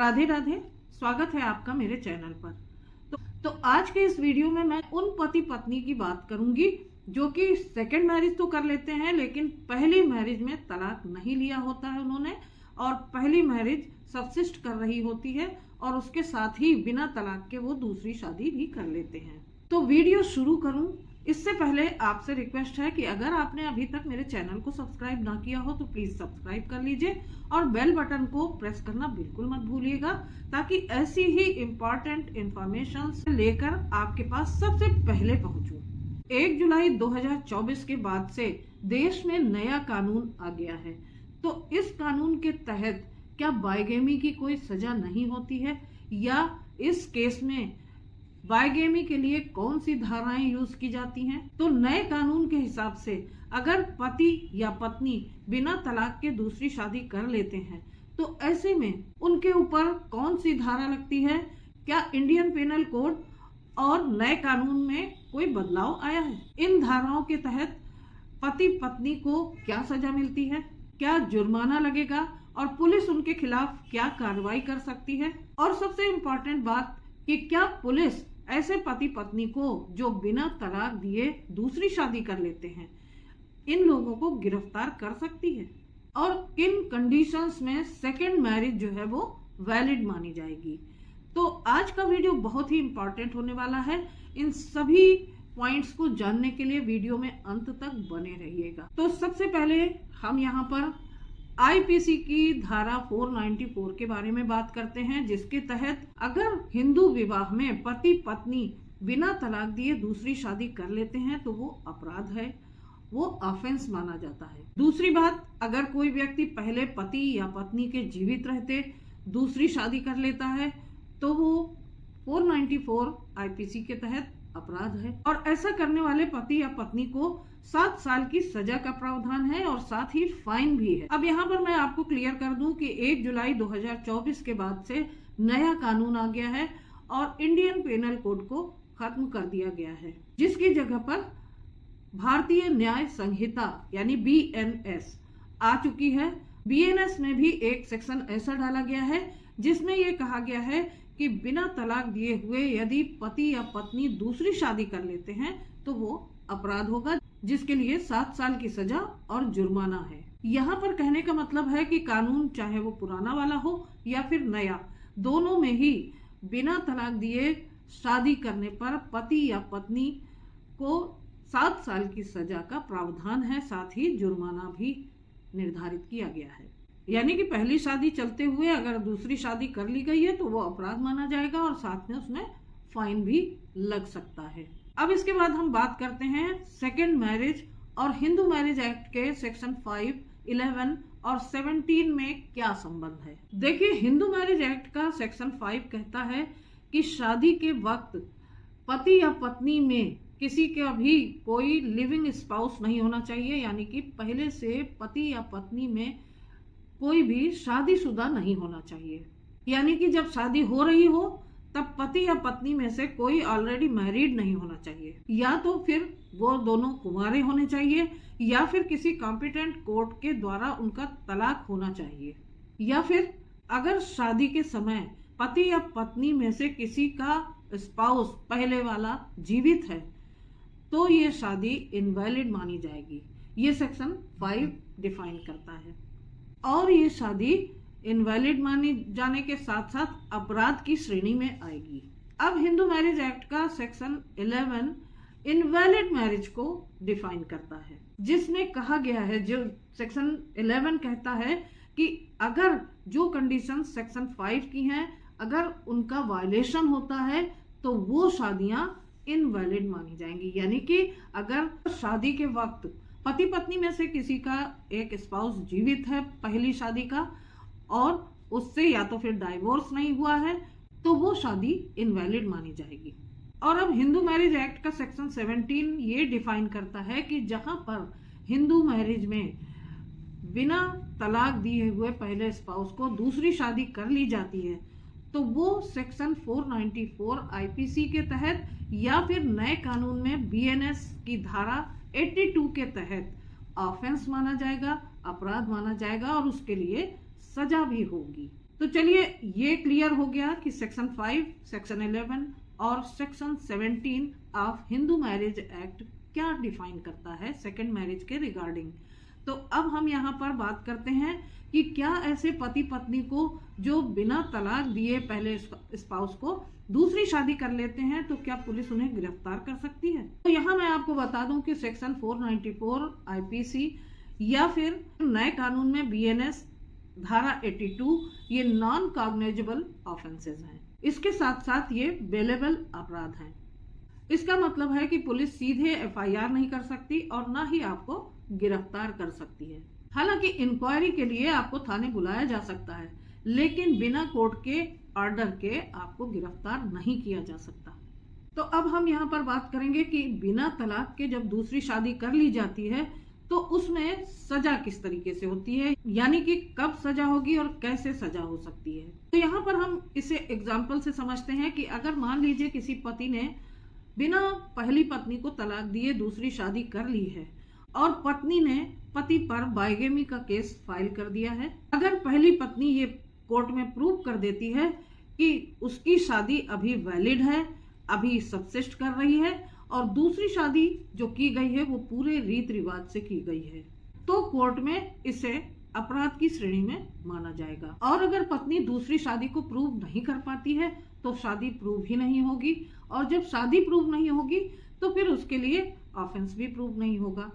राधे राधे। स्वागत है आपका मेरे चैनल पर। तो आज के इस वीडियो में मैं उन पति पत्नी की बात करूंगी जो कि सेकंड मैरिज तो कर लेते हैं लेकिन पहली मैरिज में तलाक नहीं लिया होता है उन्होंने, और पहली मैरिज सबसिस्ट कर रही होती है और उसके साथ ही बिना तलाक के वो दूसरी शादी भी कर लेते हैं। तो वीडियो शुरू करूं इससे पहले आपसे रिक्वेस्ट है कि अगर आपने अभी तक मेरे चैनल को सब्सक्राइब ना किया हो तो प्लीज सब्सक्राइब कर लीजिए और बेल बटन को प्रेस करना बिल्कुल मत भूलिएगा, ताकि ऐसी ही इम्पोर्टेंट इंफॉर्मेशन लेकर आपके पास सबसे पहले पहुंचूं। 1 जुलाई 2024 के बाद से देश में नया कानून आ गया है। तो इस कानून के तहत क्या बाइगेमी की कोई सजा नहीं होती है, या इस केस में बाइगेमी के लिए कौन सी धाराएं यूज की जाती हैं? तो नए कानून के हिसाब से अगर पति या पत्नी बिना तलाक के दूसरी शादी कर लेते हैं तो ऐसे में उनके ऊपर कौन सी धारा लगती है? क्या इंडियन पेनल कोड और नए कानून में कोई बदलाव आया है? इन धाराओं के तहत पति पत्नी को क्या सजा मिलती है? क्या जुर्माना लगेगा और पुलिस उनके खिलाफ क्या कार्रवाई कर सकती है? और सबसे इम्पोर्टेंट बात कि क्या पुलिस ऐसे पति पत्नी को जो बिना तलाक दिए दूसरी शादी कर लेते हैं, इन लोगों को गिरफ्तार कर सकती है? और किन कंडीशंस में सेकंड मैरिज जो है वो वैलिड मानी जाएगी? तो आज का वीडियो बहुत ही इंपॉर्टेंट होने वाला है। इन सभी पॉइंट्स को जानने के लिए वीडियो में अंत तक बने रहिएगा। तो सबसे पहले हम यहाँ पर आईपीसी की धारा 494 के बारे में बात करते हैं, जिसके तहत अगर हिंदू विवाह में पति पत्नी बिना तलाक दिए दूसरी शादी कर लेते हैं तो वो अपराध है, वो ऑफेंस माना जाता है। दूसरी बात, अगर कोई व्यक्ति पहले पति या पत्नी के जीवित रहते दूसरी शादी कर लेता है तो वो 494 आईपीसी के तहत अपराध है, और ऐसा करने वाले पति या पत्नी को 7 साल की सजा का प्रावधान है और साथ ही फाइन भी है। अब यहाँ पर मैं आपको क्लियर कर दूं कि 1 जुलाई 2024 के बाद से नया कानून आ गया है और इंडियन पेनल कोड को खत्म कर दिया गया है, जिसकी जगह पर भारतीय न्याय संहिता यानी BNS आ चुकी है। BNS में भी एक सेक्शन ऐसा डाला गया है जिसमें यह कहा गया है कि बिना तलाक दिए हुए यदि पति या पत्नी दूसरी शादी कर लेते हैं तो वो अपराध होगा, जिसके लिए 7 साल की सजा और जुर्माना है। यहाँ पर कहने का मतलब है कि कानून चाहे वो पुराना वाला हो या फिर नया, दोनों में ही बिना तलाक दिए शादी करने पर पति या पत्नी को 7 साल की सजा का प्रावधान है, साथ ही जुर्माना भी निर्धारित किया गया है। यानी कि पहली शादी चलते हुए अगर दूसरी शादी कर ली गई है तो वो अपराध माना जाएगा और साथ में उसमें फाइन भी लग सकता है। अब इसके बाद हम बात करते हैं सेकंड मैरिज और हिंदू मैरिज एक्ट के सेक्शन 5, 11 और 17 में क्या संबंध है। देखिए, हिंदू मैरिज एक्ट का सेक्शन 5 कहता है कि शादी के वक्त पति या पत्नी में किसी का भी कोई लिविंग स्पाउस नहीं होना चाहिए, यानी कि पहले से पति या पत्नी में कोई भी शादीशुदा नहीं होना चाहिए। यानी कि जब शादी हो रही हो तब पति या पत्नी में से कोई ऑलरेडी मैरिड नहीं होना चाहिए, या तो फिर वो दोनों कुंवारे होने चाहिए, या फिर किसी कॉम्पिटेंट कोर्ट के द्वारा उनका तलाक होना चाहिए, या फिर अगर शादी के समय पति या पत्नी में से किसी का स्पाउस पहले वाला जीवित है तो ये शादी इनवैलिड मानी जाएगी। ये सेक्शन 5 डिफाइन करता है, और ये शादी इनवैलिड माने जाने के साथ साथ अपराध की श्रेणी में आएगी। अब हिंदू मैरिज एक्ट का सेक्शन 11 इनवैलिड मैरिज को डिफाइन करता है, जिसमें कहा गया है, जो सेक्शन 11 कहता है कि अगर जो कंडीशन सेक्शन 5 की हैं अगर उनका वायलेशन होता है तो वो शादियां इनवैलिड मानी जाएंगी। यानी कि अगर शादी के वक्त पति पत्नी में से किसी का एक स्पाउस जीवित है पहली शादी का और उससे या तो फिर डाइवोर्स नहीं हुआ है तो वो शादी इनवैलिड मानी जाएगी। और अब हिंदू मैरिज एक्ट का सेक्शन 17 ये डिफाइन करता है कि जहां पर हिंदू मैरिज में बिना तलाक दिए हुए पहले स्पाउस को दूसरी शादी कर ली जाती है तो वो सेक्शन 494 आईपीसी के तहत या फिर नए कानून में BNS की धारा 82 के तहत ऑफेंस माना जाएगा, अपराध माना जाएगा और उसके लिए सजा भी होगी। तो चलिए ये क्लियर हो गया कि सेक्शन 5, सेक्शन 11 और section 17 of Hindu marriage act क्या डिफाइन करता है सेकेंड मैरिज के रिगार्डिंग। तो अब हम यहाँ पर बात करते हैं कि क्या ऐसे पति पत्नी को जो बिना तलाक दिए पहले स्पाउस को दूसरी शादी कर लेते हैं तो क्या पुलिस उन्हें गिरफ्तार कर सकती है। तो यहाँ मैं आपको बता दूं कि सेक्शन 494 आईपीसी या फिर नए कानून में बीएनएस धारा 82 ये नॉन कॉग्निजेबल ऑफेंसेस हैं। इसके साथ साथ ये बेलेबल अपराध हैं। इसका मतलब है कि पुलिस सीधे एफआईआर नहीं कर सकती और ना ही आपको गिरफ्तार कर सकती है। हालांकि इंक्वायरी के लिए आपको थाने बुलाया जा सकता है, लेकिन बिना कोर्ट के ऑर्डर के आपको गिरफ्तार नहीं किया जा सकता। तो अब हम यहाँ पर बात करेंगे कि बिना तलाक के जब दूसरी शादी कर ली जाती है तो उसमें सजा किस तरीके से होती है, यानी कि कब सजा होगी और कैसे सजा हो सकती है। तो यहाँ पर हम इसे एग्जाम्पल से समझते हैं कि अगर मान लीजिए किसी पति ने बिना पहली पत्नी को तलाक दिए दूसरी शादी कर ली है और पत्नी ने पति पर बाइगेमी का केस फाइल कर दिया है। अगर पहली पत्नी ये कोर्ट में प्रूव कर देती है कि उसकी शादी अभी वैलिड है, अभी सबसिस्ट कर रही है और दूसरी शादी जो की गई है वो पूरे रीत रिवाज से की गई है, तो कोर्ट में इसे अपराध की श्रेणी में माना जाएगा। और अगर पत्नी दूसरी शादी को प्रूव नहीं कर पाती है तो शादी प्रूव ही नहीं होगी, और जब शादी प्रूव नहीं होगी तो फिर उसके लिए ऑफेंस भी प्रूव नहीं होगा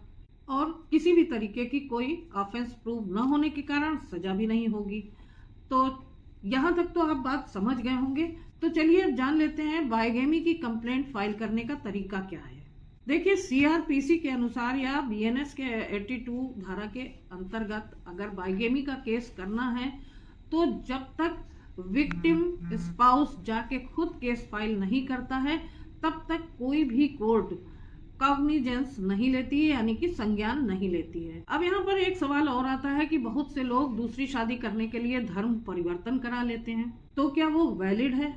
और किसी भी तरीके की कोई ऑफेंस प्रूव न होने के कारण सजा भी नहीं होगी। तो यहाँ तक तो आप बात समझ गए होंगे। तो चलिए अब जान लेते हैं बाइगेमी की कंप्लेंट फाइल करने का तरीका क्या है। देखिए सीआरपीसी के अनुसार या बीएनएस के 82 धारा के अंतर्गत अगर बाइगेमी का केस करना है तो जब तक विक्टिम स्पाउस जाके खुद केस फाइल नहीं करता है तब तक कोई भी कोर्ट कॉग्निजेंस नहीं लेती है, यानी कि संज्ञान नहीं लेती है। अब यहाँ पर एक सवाल और आता है कि बहुत से लोग दूसरी शादी करने के लिए धर्म परिवर्तन करा लेते हैं, तो क्या वो वैलिड है?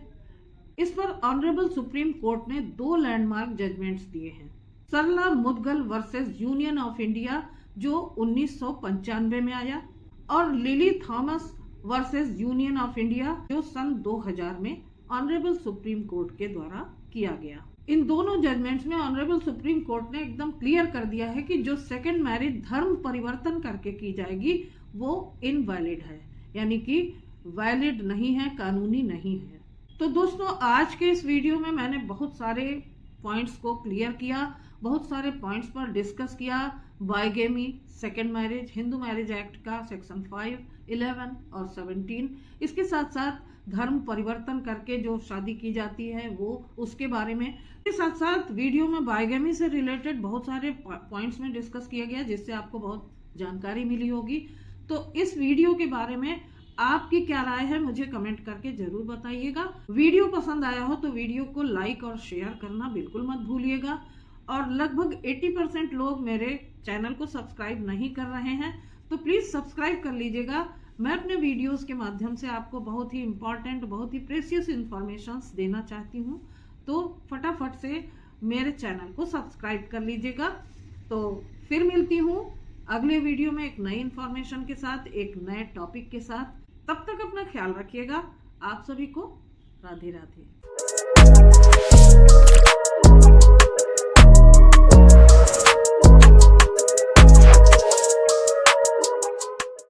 इस पर ऑनरेबल सुप्रीम कोर्ट ने 2 लैंडमार्क जजमेंट्स दिए हैं। Sarla Mudgal versus Union of India जो 1995 में आया और Lily Thomas versus Union of India जो सन 2000 में ऑनरेबल सुप्रीम कोर्ट के द्वारा किया गया। इन दोनों जजमेंट्स में ऑनरेबल सुप्रीम कोर्ट ने एकदम क्लियर कर दिया है कि जो सेकंड मैरिज धर्म परिवर्तन करके की जाएगी वो इनवैलिड है, यानी कि वैलिड नहीं है, कानूनी नहीं है। तो दोस्तों आज के इस वीडियो में मैंने बहुत सारे पॉइंट्स को क्लियर किया, बहुत सारे पॉइंट्स पर डिस्कस किया। Bigamy, second marriage, Hindu marriage act का सेक्शन 5, 11 और 17, इसके साथ साथ धर्म परिवर्तन करके जो शादी की जाती है वो उसके बारे में, इसके साथ साथ वीडियो में बाइगेमी से रिलेटेड बहुत सारे पॉइंट्स में डिस्कस किया गया जिससे आपको बहुत जानकारी मिली होगी। तो इस वीडियो के बारे में आपकी क्या राय है मुझे कमेंट करके जरूर बताइएगा। वीडियो पसंद आया हो तो वीडियो को लाइक और शेयर करना बिल्कुल मत भूलिएगा। और लगभग 80% लोग मेरे चैनल को सब्सक्राइब नहीं कर रहे हैं, तो प्लीज सब्सक्राइब कर लीजिएगा। मैं अपने वीडियोस के माध्यम से आपको बहुत ही इम्पोर्टेंट, बहुत ही प्रेशियस इंफॉर्मेशंस देना चाहती हूँ, तो फटाफट से मेरे चैनल को सब्सक्राइब कर लीजिएगा। तो फिर मिलती हूँ अगले वीडियो में एक नई इंफॉर्मेशन के साथ, एक नए टॉपिक के साथ। तब तक अपना ख्याल रखिएगा। आप सभी को राधे राधे।